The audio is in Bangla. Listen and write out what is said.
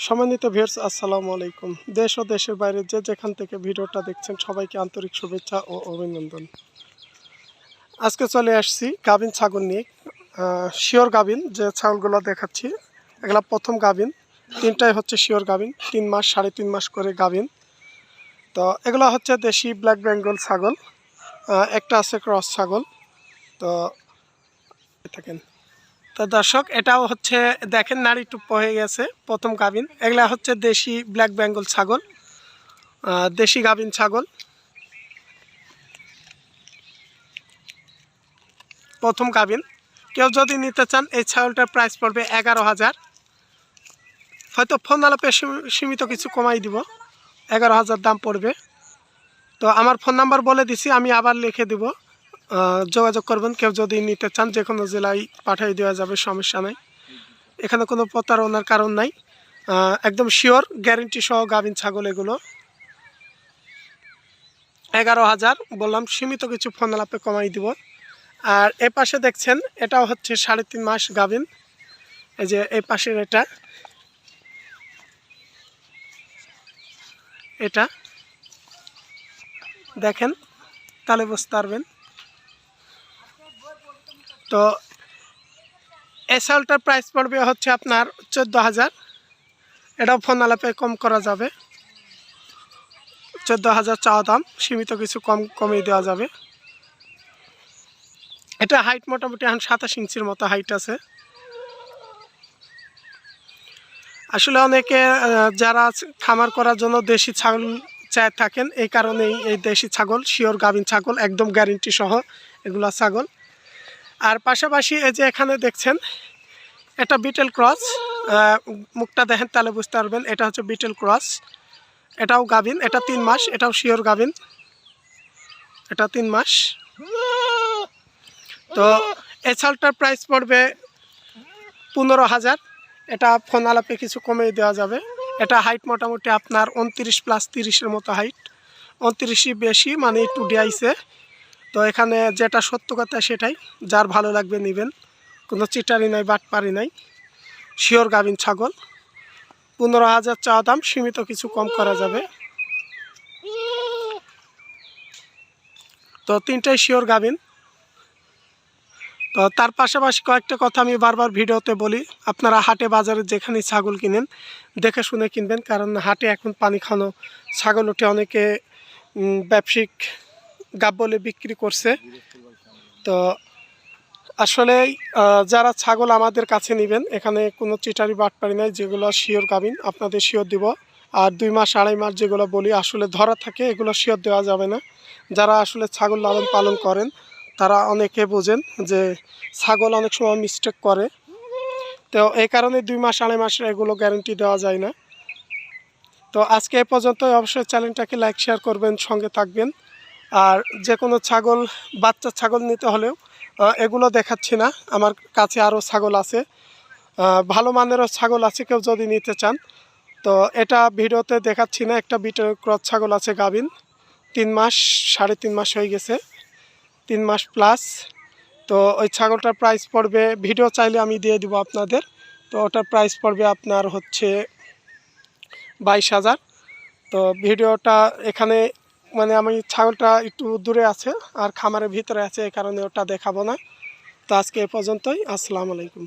সম্মানিত ভিউয়ার্স, আসসালামু আলাইকুম। দেশ ও দেশের বাইরে যে যেখান থেকে ভিডিওটা দেখছেন সবাইকে আন্তরিক শুভেচ্ছা ও অভিনন্দন। আজকে চলে আসছি গাভিন ছাগল নিয়ে। শিওর গাভিন যে ছাগলগুলো দেখাচ্ছি এগুলা প্রথম গাভিন, তিনটাই হচ্ছে শিওর গাভিন, 3 মাস 3.5 মাস করে গাভিন। তো এগুলো হচ্ছে দেশি ব্ল্যাক বেঙ্গল ছাগল, একটা আছে ক্রস ছাগল। তো থাকেন তো দর্শক, এটাও হচ্ছে দেখেন নাড়ি টুপ হয়ে গেছে, প্রথম গাভিন। এগুলা হচ্ছে দেশি ব্ল্যাক বেঙ্গল ছাগল, দেশি গাভিন ছাগল, প্রথম গাভিন। কেউ যদি নিতে চান এই ছাগলটার প্রাইস পড়বে 11,000। হয়তো ফোন আলাপে সীমিত কিছু কমাই দিব, 11,000 দাম পড়বে। তো আমার ফোন নাম্বার বলে দিছি, আমি আবার লিখে দিব, যোগাযোগ করবেন। কেউ যদি নিতে চান যে কোনো জেলায় পাঠিয়ে দেওয়া যাবে, সমস্যা নাই। এখানে কোনো প্রতারণার কারণ নাই, একদম শিওর গ্যারেন্টি সহ গাভিন ছাগল এগুলো। 11,000 বললাম, সীমিত কিছু ফোন আলাপে কমাই দিব। আর এ পাশে দেখছেন এটাও হচ্ছে 3.5 মাস গাভিন। এই যে এই পাশের এটা দেখেন, তাহলে বুঝতে পারবেন। তো এই ছাগলটার প্রাইস পড়বে হচ্ছে আপনার 14,000। এটাও ফোন আলাপে কম করা যাবে, 14,000 চাওয়া দাম, সীমিত কিছু কমিয়ে দেওয়া যাবে। এটা হাইট মোটামুটি এখন 27 ইঞ্চির মতো হাইট আছে। আসলে অনেকে যারা খামার করার জন্য দেশি ছাগল চায় থাকেন, এই কারণেই এই দেশি ছাগল শিওর গাভিন ছাগল, একদম গ্যারেন্টি সহ এগুলা ছাগল। আর পাশাপাশি এই যে এখানে দেখছেন এটা বিটেল ক্রস, মুখটা দেখেন তাহলে বুঝতে পারবেন। এটা হচ্ছে বিটেল ক্রস, এটাও গাভিন, এটা 3 মাস, এটাও শিওর গাভিন, এটা 3 মাস। তো এই ছাগলটার প্রাইস পড়বে 15,000। এটা ফোন আলাপে কিছু কমিয়ে দেওয়া যাবে। এটা হাইট মোটামুটি আপনার 29+30-এর মতো হাইট, 29ই বেশি, মানে একটু ডিআইছে। তো এখানে যেটা সত্য কথা সেটাই, যার ভালো লাগবে নেবেন, কোনো চিটারি নাই, বাটপারি নাই, শিওর গাভিন ছাগল। 15,000 চাওয়া দাম, সীমিত কিছু কম করা যাবে। তো তিনটাই শিওর গাভিন। তো তার পাশাপাশি কয়েকটা কথা আমি বারবার ভিডিওতে বলি, আপনারা হাটে বাজারে যেখানে ছাগল কিনেন দেখে শুনে কিনবেন, কারণ হাটে এখন পানি খাওয়ানো ছাগল উঠে অনেকে ব্যবসায়িক গাব বলে বিক্রি করছে। তো আসলে যারা ছাগল আমাদের কাছে নেবেন, এখানে কোনো চিটারি বাটপারি নাই, যেগুলো শিওর গাভিন আপনাদের শিওর দিব। আর 2 মাস 2.5 মাস যেগুলো বলি আসলে ধরা থাকে, এগুলো শিওর দেওয়া যাবে না। যারা আসলে ছাগল লালন পালন করেন তারা অনেকে বোঝেন যে ছাগল অনেক সময় মিস্টেক করে। তো এই কারণে 2 মাস 2.5 মাসের এগুলো গ্যারেন্টি দেওয়া যায় না। তো আজকে এ পর্যন্ত। অবশ্যই চ্যানেলটাকে লাইক শেয়ার করবেন, সঙ্গে থাকবেন। আর যে কোনো ছাগল, বাচ্চা ছাগল নিতে হলেও এগুলো দেখাচ্ছি না, আমার কাছে আরও ছাগল আছে, ভালো মানেরও ছাগল আছে, কেউ যদি নিতে চান। তো এটা ভিডিওতে দেখাচ্ছি না। একটা বিটের ক্রস ছাগল আছে গাভিন, 3 মাস 3.5 মাস হয়ে গেছে, 3 মাস প্লাস। তো ওই ছাগলটার প্রাইস পড়বে, ভিডিও চাইলে আমি দিয়ে দিব আপনাদের। তো ওটার প্রাইস পড়বে আপনার হচ্ছে 22,000। তো ভিডিওটা এখানে, মানে আমি ছাগলটা একটু দূরে আছে আর খামারের ভিতরে আছে, এই কারণে ওটা দেখাবো না। তো আজকে এ পর্যন্তই। আসসালামু আলাইকুম।